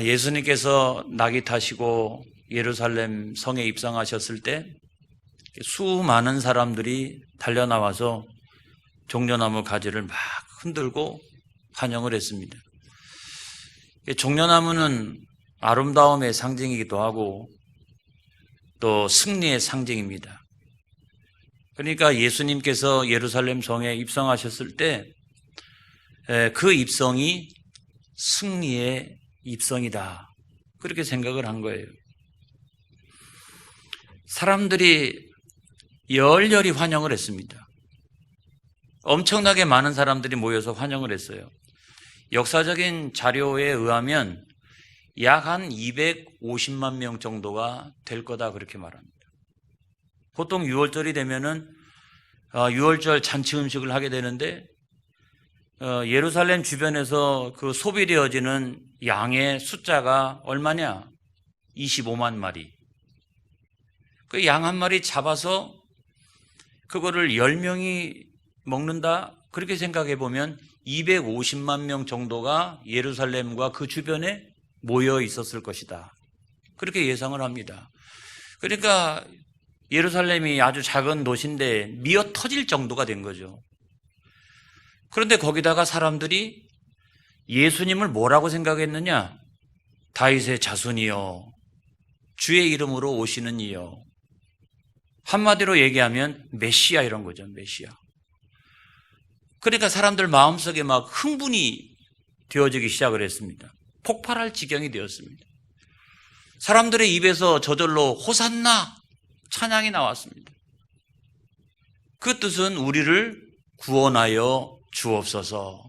예수님께서 낙이 타시고 예루살렘 성에 입성하셨을 때 수많은 사람들이 달려나와서 종려나무 가지를 막 흔들고 환영을 했습니다. 종려나무는 아름다움의 상징이기도 하고 또 승리의 상징입니다. 그러니까 예수님께서 예루살렘 성에 입성하셨을 때 그 입성이 승리의 입성이다, 그렇게 생각을 한 거예요. 사람들이 열렬히 환영을 했습니다. 엄청나게 많은 사람들이 모여서 환영을 했어요. 역사적인 자료에 의하면 약 한 250만 명 정도가 될 거다, 그렇게 말합니다. 보통 6월절이 되면은 6월절 잔치 음식을 하게 되는데 예루살렘 주변에서 그 소비되어지는 양의 숫자가 얼마냐? 25만 마리. 그 양 한 마리 잡아서 그거를 10명이 먹는다, 그렇게 생각해 보면 250만 명 정도가 예루살렘과 그 주변에 모여 있었을 것이다, 그렇게 예상을 합니다. 그러니까 예루살렘이 아주 작은 도시인데 미어 터질 정도가 된 거죠. 그런데 거기다가 사람들이 예수님을 뭐라고 생각했느냐? 다윗의 자손이여, 주의 이름으로 오시는 이여. 한마디로 얘기하면 메시아, 이런 거죠. 메시아. 그러니까 사람들 마음속에 막 흥분이 되어지기 시작을 했습니다. 폭발할 지경이 되었습니다. 사람들의 입에서 저절로 호산나 찬양이 나왔습니다. 그 뜻은 우리를 구원하여 주옵소서,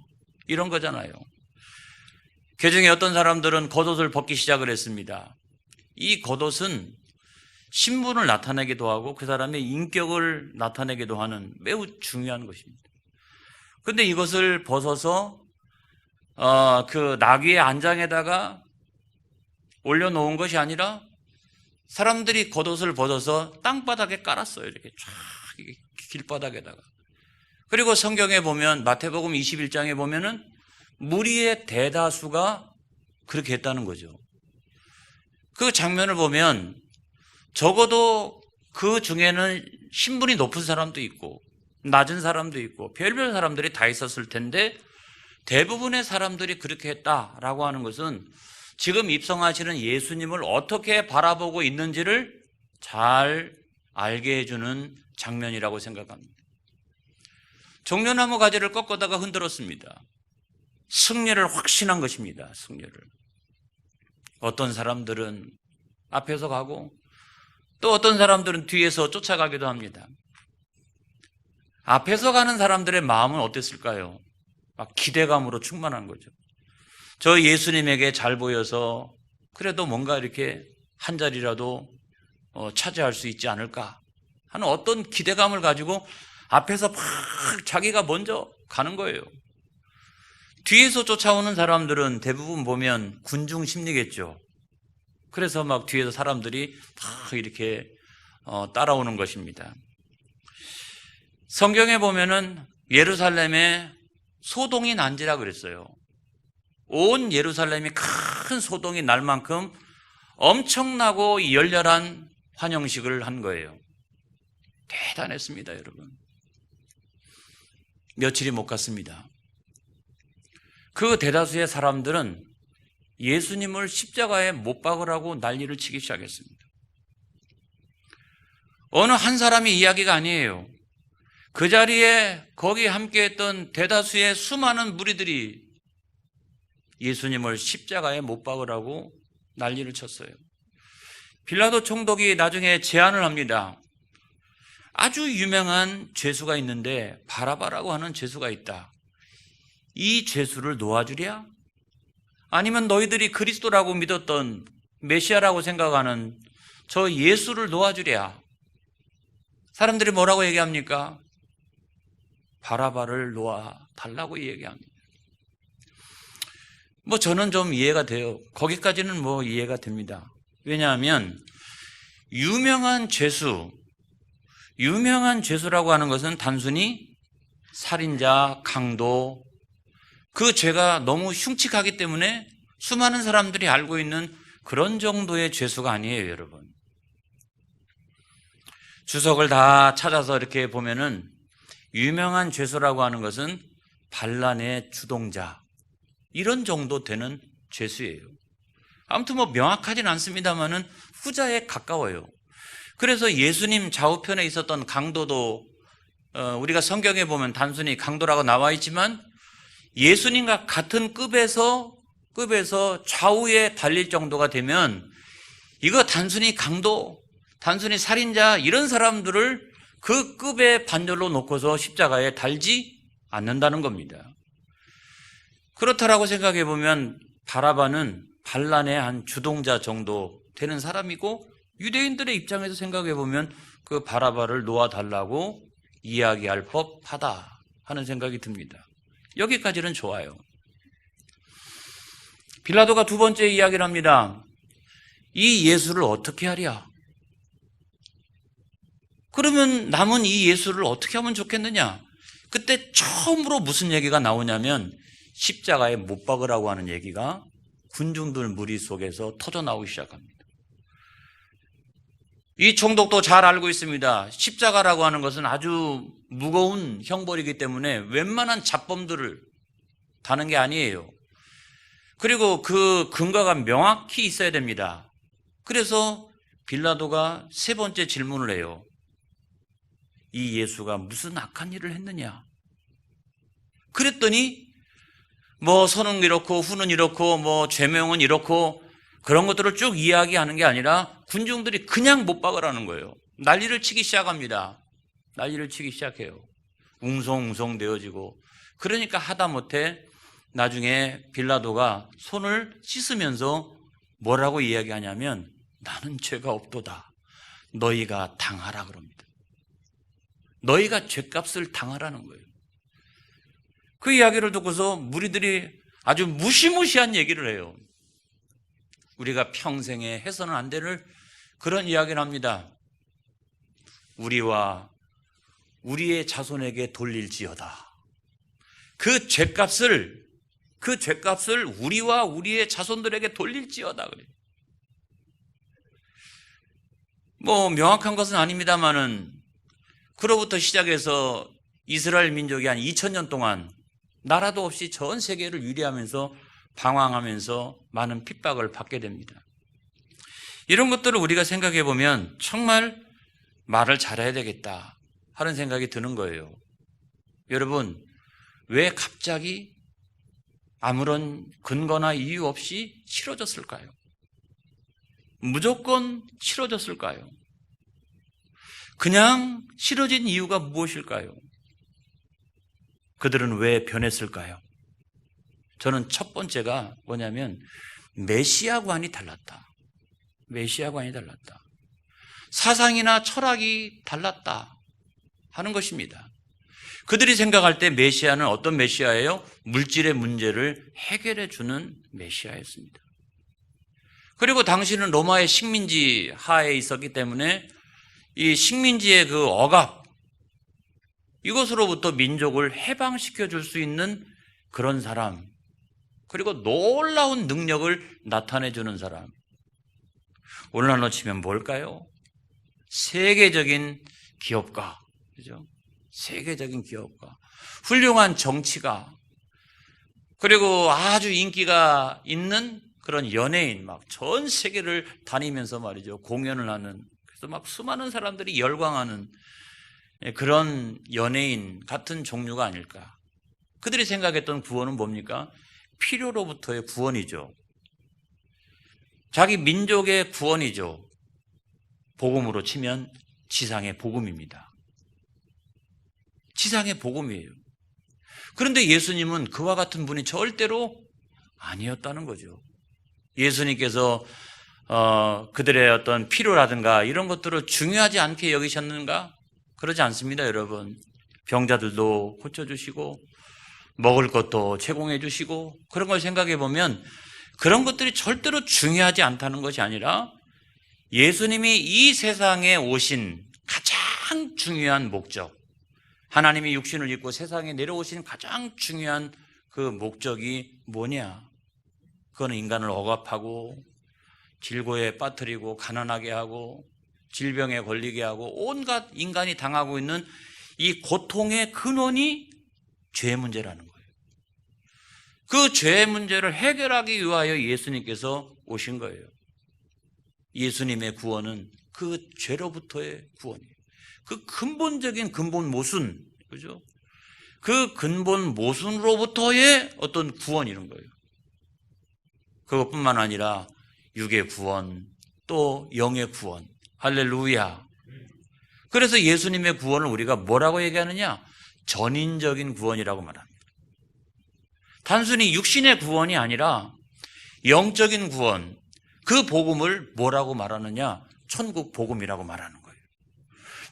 이런 거잖아요. 그중에 어떤 사람들은 겉옷을 벗기 시작을 했습니다. 이 겉옷은 신분을 나타내기도 하고 그 사람의 인격을 나타내기도 하는 매우 중요한 것입니다. 그런데 이것을 벗어서 그 나귀의 안장에다가 올려놓은 것이 아니라 사람들이 겉옷을 벗어서 땅바닥에 깔았어요. 이렇게 쫙 길바닥에다가. 그리고 성경에 보면 마태복음 21장에 보면은 무리의 대다수가 그렇게 했다는 거죠. 그 장면을 보면 적어도 그 중에는 신분이 높은 사람도 있고 낮은 사람도 있고 별별 사람들이 다 있었을 텐데 대부분의 사람들이 그렇게 했다라고 하는 것은 지금 입성하시는 예수님을 어떻게 바라보고 있는지를 잘 알게 해주는 장면이라고 생각합니다. 종려나무 가지를 꺾어다가 흔들었습니다. 승리를 확신한 것입니다. 승리를. 어떤 사람들은 앞에서 가고 또 어떤 사람들은 뒤에서 쫓아가기도 합니다. 앞에서 가는 사람들의 마음은 어땠을까요? 막 기대감으로 충만한 거죠. 저 예수님에게 잘 보여서 그래도 뭔가 이렇게 한 자리라도 차지할 수 있지 않을까 하는 어떤 기대감을 가지고 앞에서 막 자기가 먼저 가는 거예요. 뒤에서 쫓아오는 사람들은 대부분 보면 군중 심리겠죠. 그래서 막 뒤에서 사람들이 막 이렇게 따라오는 것입니다. 성경에 보면은 예루살렘에 소동이 난지라 그랬어요. 온 예루살렘이 큰 소동이 날 만큼 엄청나고 열렬한 환영식을 한 거예요. 대단했습니다, 여러분. 며칠이 못 갔습니다. 그 대다수의 사람들은 예수님을 십자가에 못 박으라고 난리를 치기 시작했습니다. 어느 한 사람의 이야기가 아니에요. 그 자리에 거기 함께했던 대다수의 수많은 무리들이 예수님을 십자가에 못 박으라고 난리를 쳤어요. 빌라도 총독이 나중에 제안을 합니다. 아주 유명한 죄수가 있는데 바라바라고 하는 죄수가 있다. 이 죄수를 놓아주랴? 아니면 너희들이 그리스도라고 믿었던 메시아라고 생각하는 저 예수를 놓아주랴? 사람들이 뭐라고 얘기합니까? 바라바를 놓아달라고 얘기합니다. 저는 좀 이해가 돼요. 거기까지는 이해가 됩니다. 왜냐하면 유명한 죄수라고 하는 것은 단순히 살인자, 강도, 그 죄가 너무 흉측하기 때문에 수많은 사람들이 알고 있는 그런 정도의 죄수가 아니에요, 여러분. 주석을 다 찾아서 이렇게 보면은 유명한 죄수라고 하는 것은 반란의 주동자, 이런 정도 되는 죄수예요. 아무튼 뭐 명확하진 않습니다만은 후자에 가까워요. 그래서 예수님 좌우편에 있었던 강도도 우리가 성경에 보면 단순히 강도라고 나와 있지만 예수님과 같은 급에서 좌우에 달릴 정도가 되면 이거 단순히 강도, 단순히 살인자 이런 사람들을 그 급의 반열로 놓고서 십자가에 달지 않는다는 겁니다. 그렇다라고 생각해 보면 바라바는 반란의 한 주동자 정도 되는 사람이고, 유대인들의 입장에서 생각해 보면 그 바라바를 놓아달라고 이야기할 법하다 하는 생각이 듭니다. 여기까지는 좋아요. 빌라도가 두 번째 이야기를 합니다. 이 예수를 어떻게 하랴? 그러면 남은 이 예수를 어떻게 하면 좋겠느냐? 그때 처음으로 무슨 얘기가 나오냐면 십자가에 못 박으라고 하는 얘기가 군중들 무리 속에서 터져 나오기 시작합니다. 이 총독도 잘 알고 있습니다. 십자가라고 하는 것은 아주 무거운 형벌이기 때문에 웬만한 잡범들을 다는 게 아니에요. 그리고 그 근거가 명확히 있어야 됩니다. 그래서 빌라도가 세 번째 질문을 해요. 이 예수가 무슨 악한 일을 했느냐? 그랬더니 뭐 선은 이렇고 후는 이렇고 뭐 죄명은 이렇고 그런 것들을 쭉 이야기하는 게 아니라 군중들이 그냥 못 박으라는 거예요. 난리를 치기 시작합니다. 난리를 치기 시작해요. 웅성웅성 되어지고, 그러니까 하다못해 나중에 빌라도가 손을 씻으면서 뭐라고 이야기하냐면 나는 죄가 없도다. 너희가 당하라 그럽니다. 너희가 죄값을 당하라는 거예요. 그 이야기를 듣고서 무리들이 아주 무시무시한 얘기를 해요. 우리가 평생에 해서는 안 될 그런 이야기를 합니다. 우리와 우리의 자손에게 돌릴지어다. 그 죄값을 우리와 우리의 자손들에게 돌릴지어다 그래요. 뭐 명확한 것은 아닙니다만은 그로부터 시작해서 이스라엘 민족이 한 2000년 동안 나라도 없이 전 세계를 유리하면서 방황하면서 많은 핍박을 받게 됩니다. 이런 것들을 우리가 생각해 보면 정말 말을 잘해야 되겠다 하는 생각이 드는 거예요. 여러분, 왜 갑자기 아무런 근거나 이유 없이 싫어졌을까요? 무조건 싫어졌을까요? 그냥 싫어진 이유가 무엇일까요? 그들은 왜 변했을까요? 저는 첫 번째가 뭐냐면 메시아관이 달랐다. 메시아관이 달랐다. 사상이나 철학이 달랐다 하는 것입니다. 그들이 생각할 때 메시아는 어떤 메시아예요? 물질의 문제를 해결해 주는 메시아였습니다. 그리고 당시는 로마의 식민지 하에 있었기 때문에 이 식민지의 그 억압, 이것으로부터 민족을 해방시켜 줄 수 있는 그런 사람, 그리고 놀라운 능력을 나타내 주는 사람. 오늘날로 치면 뭘까요? 세계적인 기업가, 그죠? 세계적인 기업가, 훌륭한 정치가, 그리고 아주 인기가 있는 그런 연예인, 막 전 세계를 다니면서 말이죠, 공연을 하는, 그래서 막 수많은 사람들이 열광하는 그런 연예인 같은 종류가 아닐까. 그들이 생각했던 구원은 뭡니까? 필요로부터의 구원이죠. 자기 민족의 구원이죠. 복음으로 치면 지상의 복음입니다. 지상의 복음이에요. 그런데 예수님은 그와 같은 분이 절대로 아니었다는 거죠. 예수님께서 그들의 어떤 필요라든가 이런 것들을 중요하지 않게 여기셨는가? 그러지 않습니다, 여러분. 병자들도 고쳐주시고 먹을 것도 제공해 주시고, 그런 걸 생각해 보면 그런 것들이 절대로 중요하지 않다는 것이 아니라 예수님이 이 세상에 오신 가장 중요한 목적, 하나님이 육신을 입고 세상에 내려오신 가장 중요한 그 목적이 뭐냐? 그거는 인간을 억압하고 질고에 빠뜨리고 가난하게 하고 질병에 걸리게 하고 온갖 인간이 당하고 있는 이 고통의 근원이 죄 문제라는 거예요. 그 죄 문제를 해결하기 위하여 예수님께서 오신 거예요. 예수님의 구원은 그 죄로부터의 구원이에요. 그 근본적인 근본 모순, 그죠? 그 근본 모순으로부터의 어떤 구원 이런 거예요. 그것뿐만 아니라 육의 구원, 또 영의 구원. 할렐루야. 그래서 예수님의 구원을 우리가 뭐라고 얘기하느냐? 전인적인 구원이라고 말합니다. 단순히 육신의 구원이 아니라 영적인 구원, 그 복음을 뭐라고 말하느냐? 천국 복음이라고 말하는 거예요.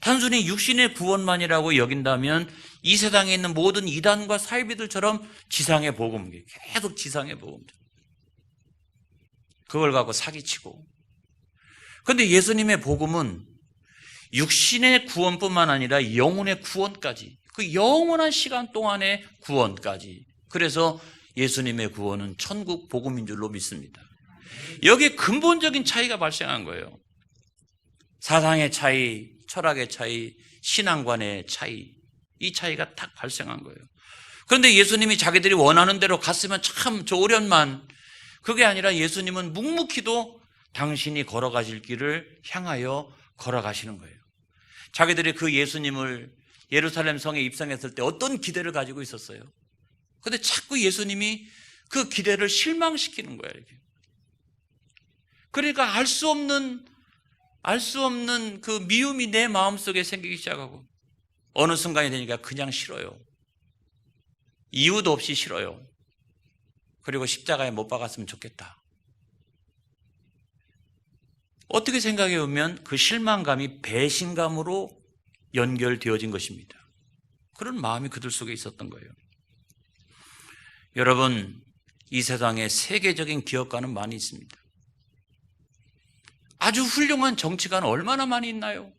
단순히 육신의 구원만이라고 여긴다면 이 세상에 있는 모든 이단과 사이비들처럼 지상의 복음, 계속 지상의 복음, 그걸 갖고 사기치고. 그런데 예수님의 복음은 육신의 구원뿐만 아니라 영혼의 구원까지, 그 영원한 시간 동안의 구원까지. 그래서 예수님의 구원은 천국 복음인 줄로 믿습니다. 여기에 근본적인 차이가 발생한 거예요. 사상의 차이, 철학의 차이, 신앙관의 차이, 이 차이가 딱 발생한 거예요. 그런데 예수님이 자기들이 원하는 대로 갔으면 참 좋으련만, 그게 아니라 예수님은 묵묵히도 당신이 걸어가실 길을 향하여 걸어가시는 거예요. 자기들이 그 예수님을 예루살렘 성에 입성했을 때 어떤 기대를 가지고 있었어요? 그런데 자꾸 예수님이 그 기대를 실망시키는 거예요. 이렇게. 그러니까 알 수 없는 그 미움이 내 마음속에 생기기 시작하고 어느 순간이 되니까 그냥 싫어요. 이유도 없이 싫어요. 그리고 십자가에 못 박았으면 좋겠다. 어떻게 생각해 보면 그 실망감이 배신감으로 연결되어진 것입니다. 그런 마음이 그들 속에 있었던 거예요. 여러분, 이 세상에 세계적인 기업가는 많이 있습니다. 아주 훌륭한 정치가는 얼마나 많이 있나요?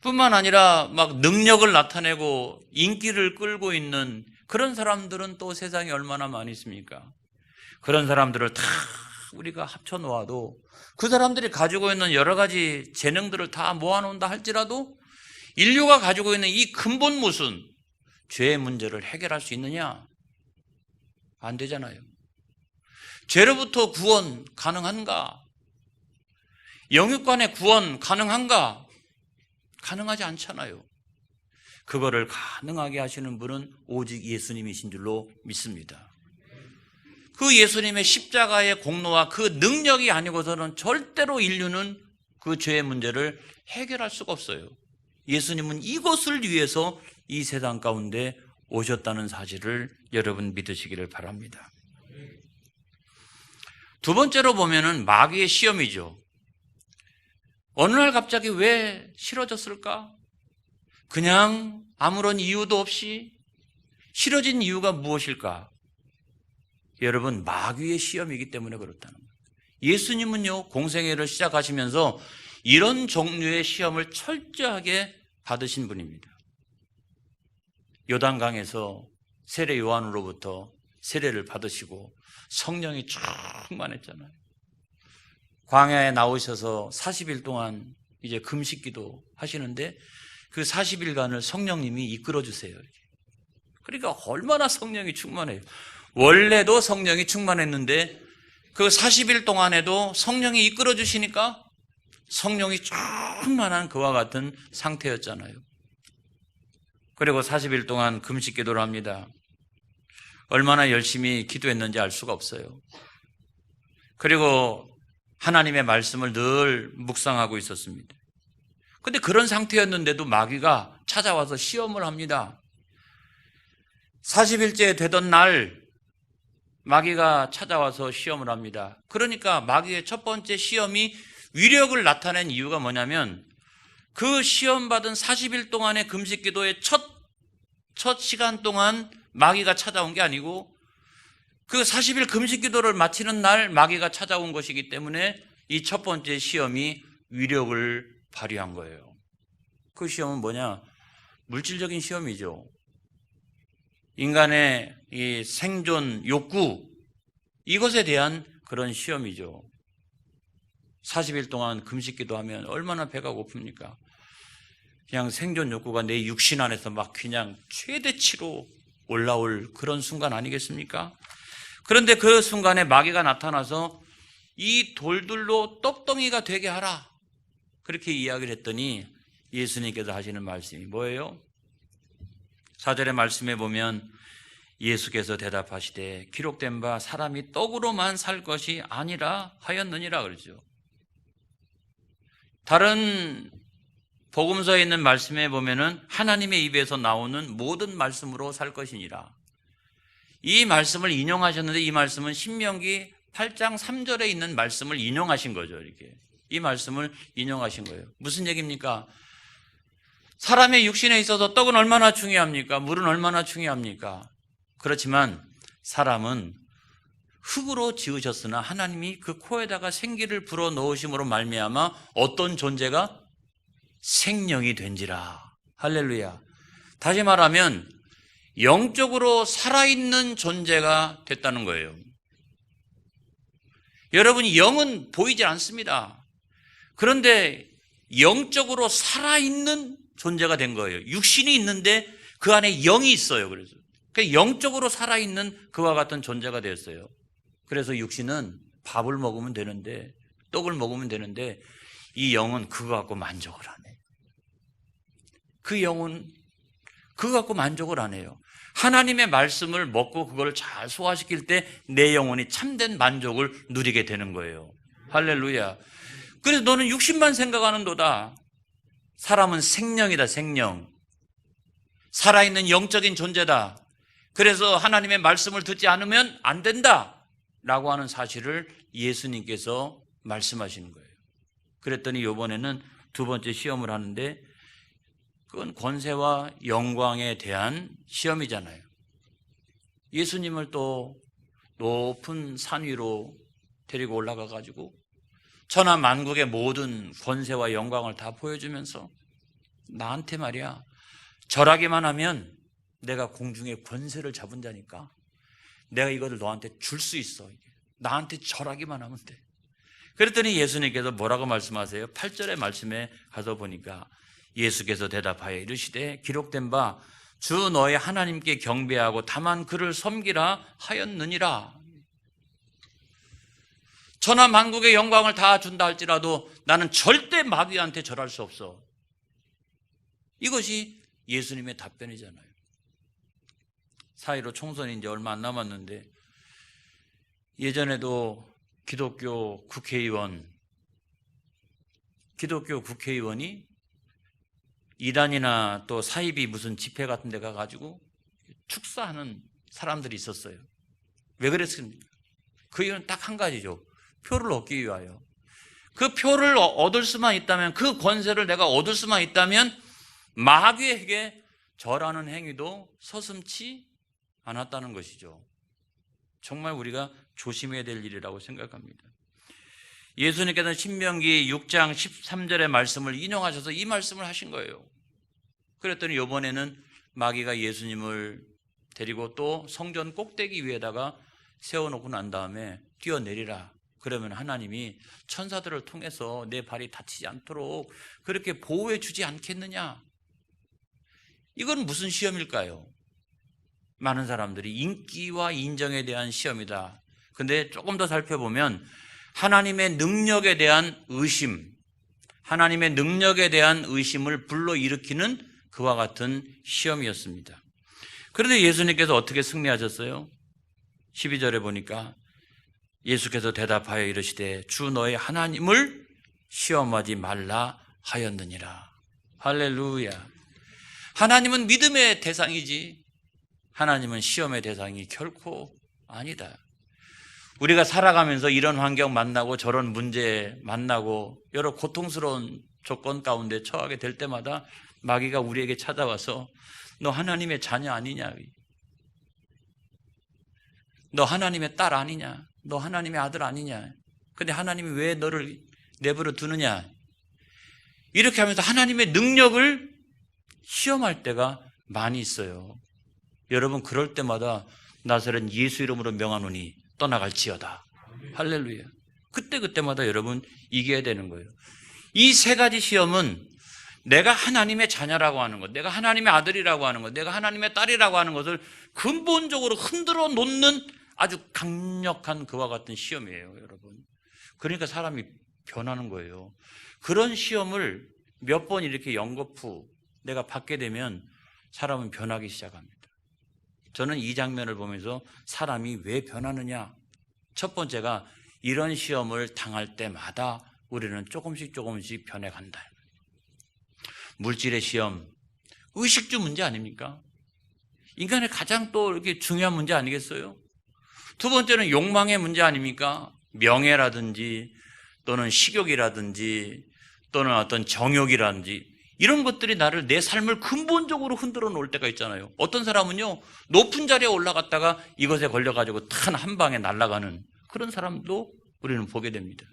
뿐만 아니라 막 능력을 나타내고 인기를 끌고 있는 그런 사람들은 또 세상에 얼마나 많이 있습니까? 그런 사람들을 다 우리가 합쳐 놓아도 그 사람들이 가지고 있는 여러 가지 재능들을 다 모아놓는다 할지라도 인류가 가지고 있는 이 근본 모순, 죄의 문제를 해결할 수 있느냐? 안 되잖아요. 죄로부터 구원 가능한가? 영육간의 구원 가능한가? 가능하지 않잖아요. 그거를 가능하게 하시는 분은 오직 예수님이신 줄로 믿습니다. 그 예수님의 십자가의 공로와 그 능력이 아니고서는 절대로 인류는 그 죄의 문제를 해결할 수가 없어요. 예수님은 이것을 위해서 이 세상 가운데 오셨다는 사실을 여러분 믿으시기를 바랍니다. 두 번째로 보면은 마귀의 시험이죠. 어느 날 갑자기 왜 싫어졌을까? 그냥 아무런 이유도 없이 싫어진 이유가 무엇일까? 여러분, 마귀의 시험이기 때문에 그렇다는 거예요. 예수님은요, 공생애를 시작하시면서 이런 종류의 시험을 철저하게 받으신 분입니다. 요단강에서 세례 요한으로부터 세례를 받으시고 성령이 충만했잖아요. 광야에 나오셔서 40일 동안 이제 금식기도 하시는데 그 40일간을 성령님이 이끌어 주세요. 그러니까 얼마나 성령이 충만해요. 원래도 성령이 충만했는데 그 40일 동안에도 성령이 이끌어 주시니까 성령이 충만한 그와 같은 상태였잖아요. 그리고 40일 동안 금식 기도를 합니다. 얼마나 열심히 기도했는지 알 수가 없어요. 그리고 하나님의 말씀을 늘 묵상하고 있었습니다. 그런데 그런 상태였는데도 마귀가 찾아와서 시험을 합니다. 40일째 되던 날 마귀가 찾아와서 시험을 합니다. 그러니까 마귀의 첫 번째 시험이 위력을 나타낸 이유가 뭐냐면 그 시험받은 40일 동안의 금식 기도의 첫 시간 동안 마귀가 찾아온 게 아니고 그 40일 금식 기도를 마치는 날 마귀가 찾아온 것이기 때문에 이 첫 번째 시험이 위력을 발휘한 거예요. 그 시험은 뭐냐? 물질적인 시험이죠. 인간의 이 생존 욕구, 이것에 대한 그런 시험이죠. 40일 동안 금식기도 하면 얼마나 배가 고픕니까? 그냥 생존 욕구가 내 육신 안에서 막 그냥 최대치로 올라올 그런 순간 아니겠습니까? 그런데 그 순간에 마귀가 나타나서 이 돌들로 떡덩이가 되게 하라, 그렇게 이야기를 했더니 예수님께서 하시는 말씀이 뭐예요? 4절의 말씀에 보면 예수께서 대답하시되 기록된 바 사람이 떡으로만 살 것이 아니라 하였느니라 그러죠. 다른 복음서에 있는 말씀에 보면은 하나님의 입에서 나오는 모든 말씀으로 살 것이니라. 이 말씀을 인용하셨는데 이 말씀은 신명기 8장 3절에 있는 말씀을 인용하신 거죠. 이렇게 이 말씀을 인용하신 거예요. 무슨 얘기입니까? 사람의 육신에 있어서 떡은 얼마나 중요합니까? 물은 얼마나 중요합니까? 그렇지만 사람은 흙으로 지으셨으나 하나님이 그 코에다가 생기를 불어 넣으심으로 말미암아 어떤 존재가 생명이 된지라. 할렐루야. 다시 말하면 영적으로 살아있는 존재가 됐다는 거예요. 여러분, 영은 보이지 않습니다. 그런데 영적으로 살아있는 존재가 된 거예요. 육신이 있는데 그 안에 영이 있어요. 그래서 영적으로 살아있는 그와 같은 존재가 되었어요. 그래서 육신은 밥을 먹으면 되는데, 떡을 먹으면 되는데, 이 영은 그거 갖고 만족을 안 해요. 그 영은 그거 갖고 만족을 안 해요. 하나님의 말씀을 먹고 그걸 잘 소화시킬 때 내 영혼이 참된 만족을 누리게 되는 거예요. 할렐루야. 그래서 너는 육신만 생각하는도다. 사람은 생명이다, 생명. 살아있는 영적인 존재다. 그래서 하나님의 말씀을 듣지 않으면 안 된다 라고 하는 사실을 예수님께서 말씀하시는 거예요. 그랬더니 이번에는 두 번째 시험을 하는데, 그건 권세와 영광에 대한 시험이잖아요. 예수님을 또 높은 산 위로 데리고 올라가 가지고 천하 만국의 모든 권세와 영광을 다 보여주면서 나한테 말이야, 절하기만 하면 내가 공중의 권세를 잡은 자니까 내가 이것을 너한테 줄 수 있어. 나한테 절하기만 하면 돼. 그랬더니 예수님께서 뭐라고 말씀하세요? 8절의 말씀에 가서 보니까 예수께서 대답하여 이르시되 기록된 바 주 너의 하나님께 경배하고 다만 그를 섬기라 하였느니라. 천하 만국의 영광을 다 준다 할지라도 나는 절대 마귀한테 절할 수 없어. 이것이 예수님의 답변이잖아요. 사이로 총선이 이제 얼마 안 남았는데, 예전에도 기독교 국회의원이 이단이나 또 사이비 무슨 집회 같은 데 가가지고 축사하는 사람들이 있었어요. 왜 그랬습니까? 그 이유는 딱 한 가지죠. 표를 얻기 위하여. 그 표를 얻을 수만 있다면, 그 권세를 내가 얻을 수만 있다면 마귀에게 절하는 행위도 서슴지 않았다는 것이죠. 정말 우리가 조심해야 될 일이라고 생각합니다. 예수님께서는 신명기 6장 13절의 말씀을 인용하셔서 이 말씀을 하신 거예요. 그랬더니 이번에는 마귀가 예수님을 데리고 또 성전 꼭대기 위에다가 세워놓고 난 다음에 뛰어내리라. 그러면 하나님이 천사들을 통해서 내 발이 다치지 않도록 그렇게 보호해 주지 않겠느냐. 이건 무슨 시험일까요? 많은 사람들이 인기와 인정에 대한 시험이다. 근데 조금 더 살펴보면 하나님의 능력에 대한 의심, 하나님의 능력에 대한 의심을 불러일으키는 그와 같은 시험이었습니다. 그런데 예수님께서 어떻게 승리하셨어요? 12절에 보니까 예수께서 대답하여 이르시되 주 너의 하나님을 시험하지 말라 하였느니라. 할렐루야. 하나님은 믿음의 대상이지 하나님은 시험의 대상이 결코 아니다. 우리가 살아가면서 이런 환경 만나고 저런 문제 만나고 여러 고통스러운 조건 가운데 처하게 될 때마다 마귀가 우리에게 찾아와서 너 하나님의 자녀 아니냐? 너 하나님의 딸 아니냐? 너 하나님의 아들 아니냐? 근데 하나님이 왜 너를 내버려 두느냐? 이렇게 하면서 하나님의 능력을 시험할 때가 많이 있어요. 여러분, 그럴 때마다 나사렛 예수 이름으로 명하노니 떠나갈지어다. 할렐루야. 그때마다 여러분 이겨야 되는 거예요. 이 세 가지 시험은 내가 하나님의 자녀라고 하는 것, 내가 하나님의 아들이라고 하는 것, 내가 하나님의 딸이라고 하는 것을 근본적으로 흔들어 놓는 아주 강력한 그와 같은 시험이에요, 여러분. 그러니까 사람이 변하는 거예요. 그런 시험을 몇 번 이렇게 연거푸 내가 받게 되면 사람은 변하기 시작합니다. 저는 이 장면을 보면서 사람이 왜 변하느냐? 첫 번째가 이런 시험을 당할 때마다 우리는 조금씩 변해간다. 물질의 시험, 의식주 문제 아닙니까? 인간의 가장 또 이렇게 중요한 문제 아니겠어요? 두 번째는 욕망의 문제 아닙니까? 명예라든지 또는 식욕이라든지 또는 어떤 정욕이라든지 이런 것들이 나를 내 삶을 근본적으로 흔들어 놓을 때가 있잖아요. 어떤 사람은요, 높은 자리에 올라갔다가 이것에 걸려가지고 단 한 방에 날아가는 그런 사람도 우리는 보게 됩니다.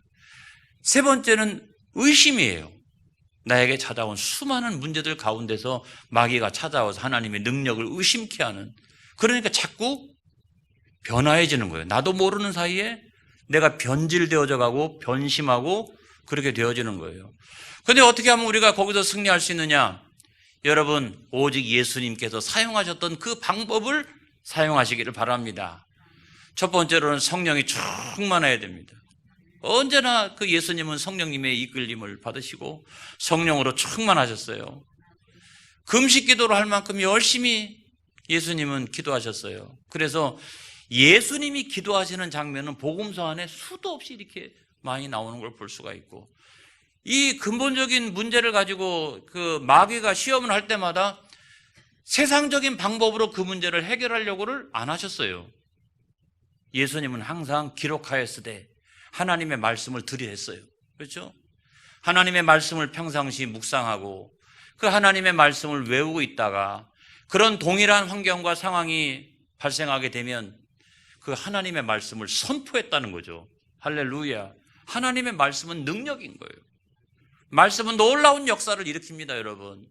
세 번째는 의심이에요. 나에게 찾아온 수많은 문제들 가운데서 마귀가 찾아와서 하나님의 능력을 의심케 하는, 그러니까 자꾸 변화해지는 거예요. 나도 모르는 사이에 내가 변질되어져 가고 변심하고 그렇게 되어지는 거예요. 그런데 어떻게 하면 우리가 거기서 승리할 수 있느냐? 여러분, 오직 예수님께서 사용하셨던 그 방법을 사용하시기를 바랍니다. 첫 번째로는 성령이 충만해야 됩니다. 언제나 그 예수님은 성령님의 이끌림을 받으시고 성령으로 충만하셨어요. 금식 기도를 할 만큼 열심히 예수님은 기도하셨어요. 그래서 예수님이 기도하시는 장면은 복음서 안에 수도 없이 이렇게 많이 나오는 걸 볼 수가 있고, 이 근본적인 문제를 가지고 그 마귀가 시험을 할 때마다 세상적인 방법으로 그 문제를 해결하려고를 안 하셨어요. 예수님은 항상 기록하였으되 하나님의 말씀을 들이댔어요. 그렇죠? 하나님의 말씀을 평상시 묵상하고 그 하나님의 말씀을 외우고 있다가 그런 동일한 환경과 상황이 발생하게 되면 그 하나님의 말씀을 선포했다는 거죠. 할렐루야. 하나님의 말씀은 능력인 거예요. 말씀은 놀라운 역사를 일으킵니다, 여러분.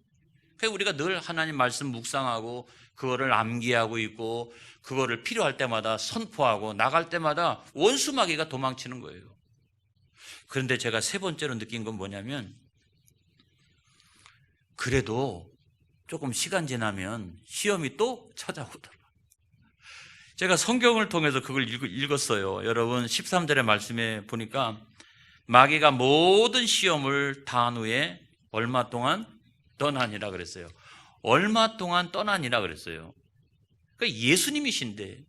그래서 우리가 늘 하나님 말씀 묵상하고 그거를 암기하고 있고 그거를 필요할 때마다 선포하고 나갈 때마다 원수 마귀가 도망치는 거예요. 그런데 제가 세 번째로 느낀 건 뭐냐면, 그래도 조금 시간 지나면 시험이 또 찾아오더라. 제가 성경을 통해서 그걸 읽었어요. 여러분, 13절의 말씀에 보니까 마귀가 모든 시험을 다한 후에 얼마 동안 떠나니라 그랬어요. 얼마 동안 떠나니라 그랬어요. 그러니까 예수님이신데,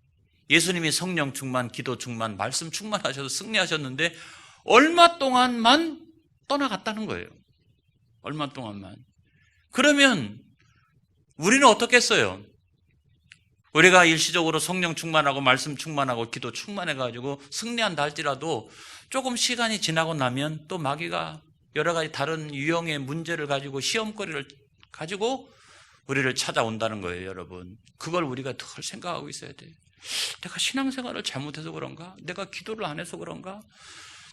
예수님이 성령 충만, 기도 충만, 말씀 충만하셔서 승리하셨는데 얼마 동안만 떠나갔다는 거예요. 얼마 동안만. 그러면 우리는 어떻겠어요? 우리가 일시적으로 성령 충만하고 말씀 충만하고 기도 충만해가지고 승리한다 할지라도 조금 시간이 지나고 나면 또 마귀가 여러 가지 다른 유형의 문제를 가지고 시험거리를 가지고 우리를 찾아온다는 거예요, 여러분. 그걸 우리가 늘 생각하고 있어야 돼요. 내가 신앙생활을 잘못해서 그런가? 내가 기도를 안 해서 그런가?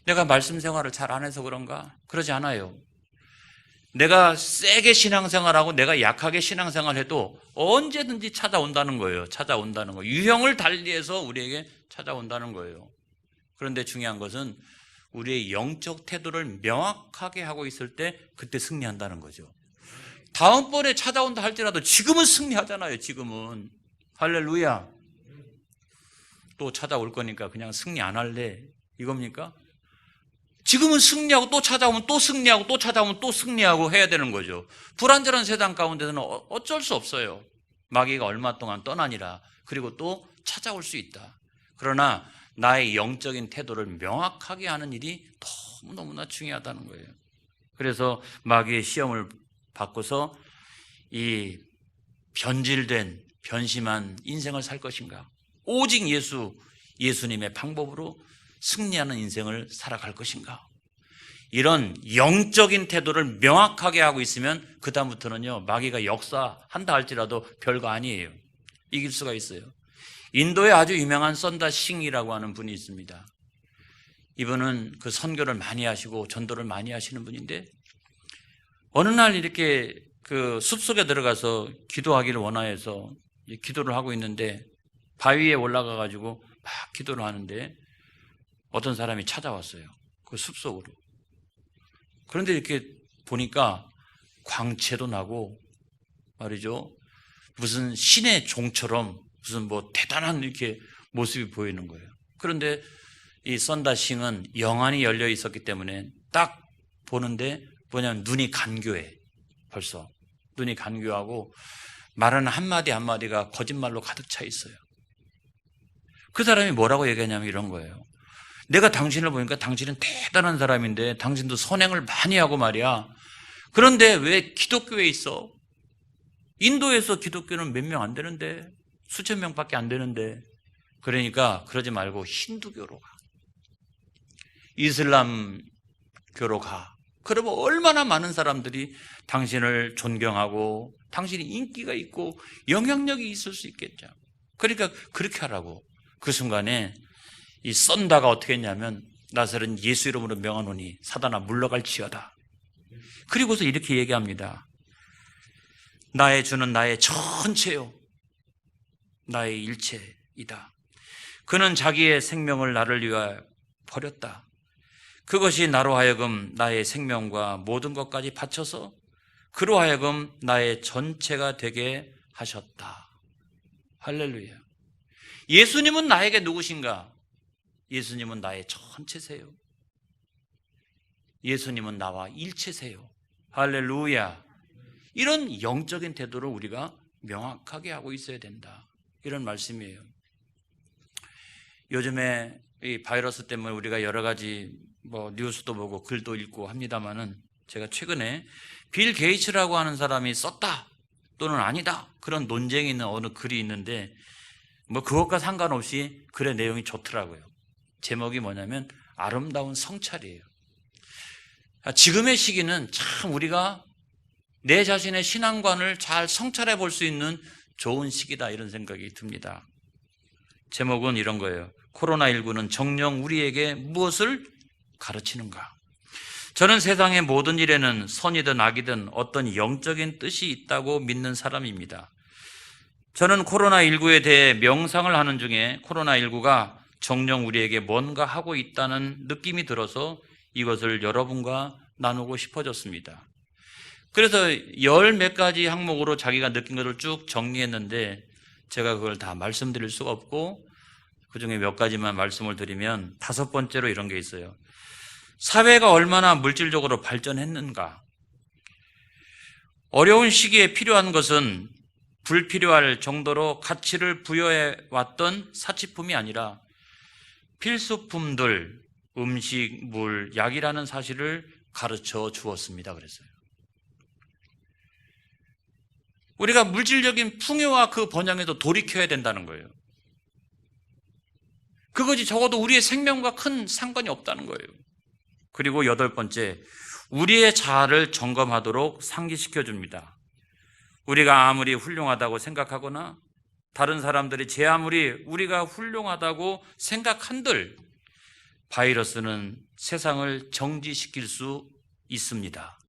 내가 말씀 생활을 잘 안 해서 그런가? 그러지 않아요. 내가 세게 신앙생활하고 내가 약하게 신앙생활해도 언제든지 찾아온다는 거예요. 찾아온다는 거예요. 유형을 달리해서 우리에게 찾아온다는 거예요. 그런데 중요한 것은 우리의 영적 태도를 명확하게 하고 있을 때 그때 승리한다는 거죠. 다음번에 찾아온다 할지라도 지금은 승리하잖아요. 지금은. 할렐루야. 또 찾아올 거니까 그냥 승리 안 할래, 이겁니까? 지금은 승리하고 또 찾아오면 또 승리하고 또 찾아오면 또 승리하고 해야 되는 거죠. 불안전한 세상 가운데서는 어쩔 수 없어요. 마귀가 얼마 동안 떠나니라. 그리고 또 찾아올 수 있다. 그러나 나의 영적인 태도를 명확하게 하는 일이 너무너무나 중요하다는 거예요. 그래서 마귀의 시험을 받고서 이 변질된 변심한 인생을 살 것인가, 오직 예수님의 방법으로 승리하는 인생을 살아갈 것인가, 이런 영적인 태도를 명확하게 하고 있으면 그 다음부터는요, 마귀가 역사한다 할지라도 별거 아니에요. 이길 수가 있어요. 인도에 아주 유명한 선다 싱이라고 하는 분이 있습니다. 이분은 그 선교를 많이 하시고 전도를 많이 하시는 분인데, 어느 날 이렇게 그 숲속에 들어가서 기도하기를 원하여서 기도를 하고 있는데 바위에 올라가 가지고 막 기도를 하는데 어떤 사람이 찾아왔어요. 그 숲속으로. 그런데 이렇게 보니까 광채도 나고 말이죠. 무슨 신의 종처럼 무슨 뭐 대단한 이렇게 모습이 보이는 거예요. 그런데 이 썬다싱은 영안이 열려 있었기 때문에 딱 보는데 뭐냐면 눈이 간교해. 벌써 눈이 간교하고 말하는 한마디 한마디가 거짓말로 가득 차 있어요. 그 사람이 뭐라고 얘기하냐면 이런 거예요. 내가 당신을 보니까 당신은 대단한 사람인데 당신도 선행을 많이 하고 말이야. 그런데 왜 기독교에 있어? 인도에서 기독교는 몇 명 안 되는데, 수천 명밖에 안 되는데. 그러니까 그러지 말고 힌두교로 가. 이슬람교로 가. 그러면 얼마나 많은 사람들이 당신을 존경하고 당신이 인기가 있고 영향력이 있을 수 있겠죠. 그러니까 그렇게 하라고. 그 순간에 이 썬다가 어떻게 했냐면 나사렛 예수 이름으로 명하노니 사단아 물러갈지어다. 그리고서 이렇게 얘기합니다. 나의 주는 나의 전체요 나의 일체이다. 그는 자기의 생명을 나를 위하여 버렸다. 그것이 나로 하여금 나의 생명과 모든 것까지 바쳐서 그로 하여금 나의 전체가 되게 하셨다. 할렐루야. 예수님은 나에게 누구신가? 예수님은 나의 전체세요. 예수님은 나와 일체세요. 할렐루야. 이런 영적인 태도를 우리가 명확하게 하고 있어야 된다. 이런 말씀이에요. 요즘에 이 바이러스 때문에 우리가 여러 가지 뭐 뉴스도 보고 글도 읽고 합니다만은 제가 최근에 빌 게이츠라고 하는 사람이 썼다 또는 아니다 그런 논쟁이 있는 어느 글이 있는데 뭐 그것과 상관없이 글의 내용이 좋더라고요. 제목이 뭐냐면 아름다운 성찰이에요. 지금의 시기는 참 우리가 내 자신의 신앙관을 잘 성찰해 볼 수 있는 좋은 시기다 이런 생각이 듭니다. 제목은 이런 거예요. 코로나19는 정녕 우리에게 무엇을 가르치는가? 저는 세상의 모든 일에는 선이든 악이든 어떤 영적인 뜻이 있다고 믿는 사람입니다. 저는 코로나19에 대해 명상을 하는 중에 코로나19가 정녕 우리에게 뭔가 하고 있다는 느낌이 들어서 이것을 여러분과 나누고 싶어졌습니다. 그래서 열 몇 가지 항목으로 자기가 느낀 것을 쭉 정리했는데 제가 그걸 다 말씀드릴 수가 없고 그중에 몇 가지만 말씀을 드리면 다섯 번째로 이런 게 있어요. 사회가 얼마나 물질적으로 발전했는가. 어려운 시기에 필요한 것은 불필요할 정도로 가치를 부여해 왔던 사치품이 아니라 필수품들, 음식, 물, 약이라는 사실을 가르쳐 주었습니다. 그랬어요. 우리가 물질적인 풍요와 그 번영에도 돌이켜야 된다는 거예요. 그것이 적어도 우리의 생명과 큰 상관이 없다는 거예요. 그리고 여덟 번째, 우리의 자아를 점검하도록 상기시켜 줍니다. 우리가 아무리 훌륭하다고 생각하거나 다른 사람들이 제 아무리 우리가 훌륭하다고 생각한들 바이러스는 세상을 정지시킬 수 있습니다.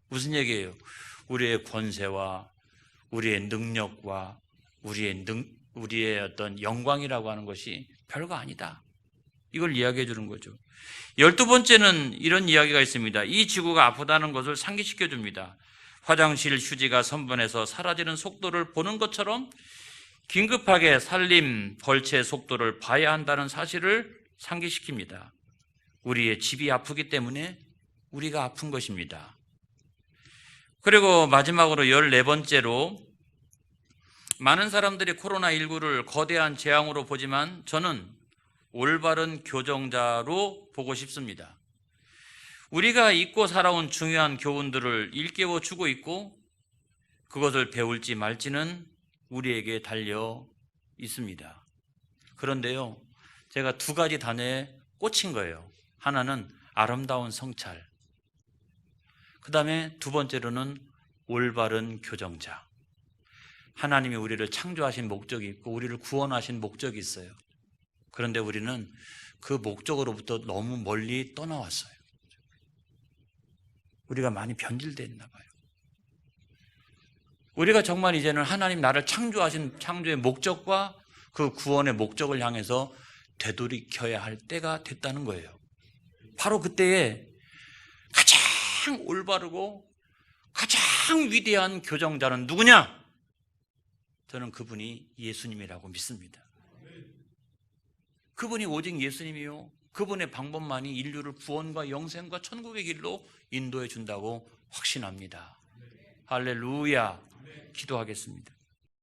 무슨 얘기예요? 우리의 권세와 우리의 능력과 우리의 어떤 영광이라고 하는 것이 별거 아니다. 이걸 이야기해 주는 거죠. 12번째는 이런 이야기가 있습니다. 이 지구가 아프다는 것을 상기시켜 줍니다. 화장실 휴지가 선분해서 사라지는 속도를 보는 것처럼 긴급하게 산림 벌채 속도를 봐야 한다는 사실을 상기시킵니다. 우리의 집이 아프기 때문에 우리가 아픈 것입니다. 그리고 마지막으로 14번째로 많은 사람들이 코로나19를 거대한 재앙으로 보지만 저는 올바른 교정자로 보고 싶습니다. 우리가 잊고 살아온 중요한 교훈들을 일깨워 주고 있고 그것을 배울지 말지는 우리에게 달려 있습니다. 그런데요, 제가 두 가지 단어에 꽂힌 거예요. 하나는 아름다운 성찰, 그 다음에 두 번째로는 올바른 교정자. 하나님이 우리를 창조하신 목적이 있고 우리를 구원하신 목적이 있어요. 그런데 우리는 그 목적으로부터 너무 멀리 떠나왔어요. 우리가 많이 변질되어 있나 봐요. 우리가 정말 이제는 하나님 나를 창조하신 창조의 목적과 그 구원의 목적을 향해서 되돌이켜야 할 때가 됐다는 거예요. 바로 그때에 가장 올바르고 가장 위대한 교정자는 누구냐? 저는 그분이 예수님이라고 믿습니다. 그분이 오직 예수님이요, 그분의 방법만이 인류를 구원과 영생과 천국의 길로 인도해 준다고 확신합니다. 할렐루야. 기도하겠습니다.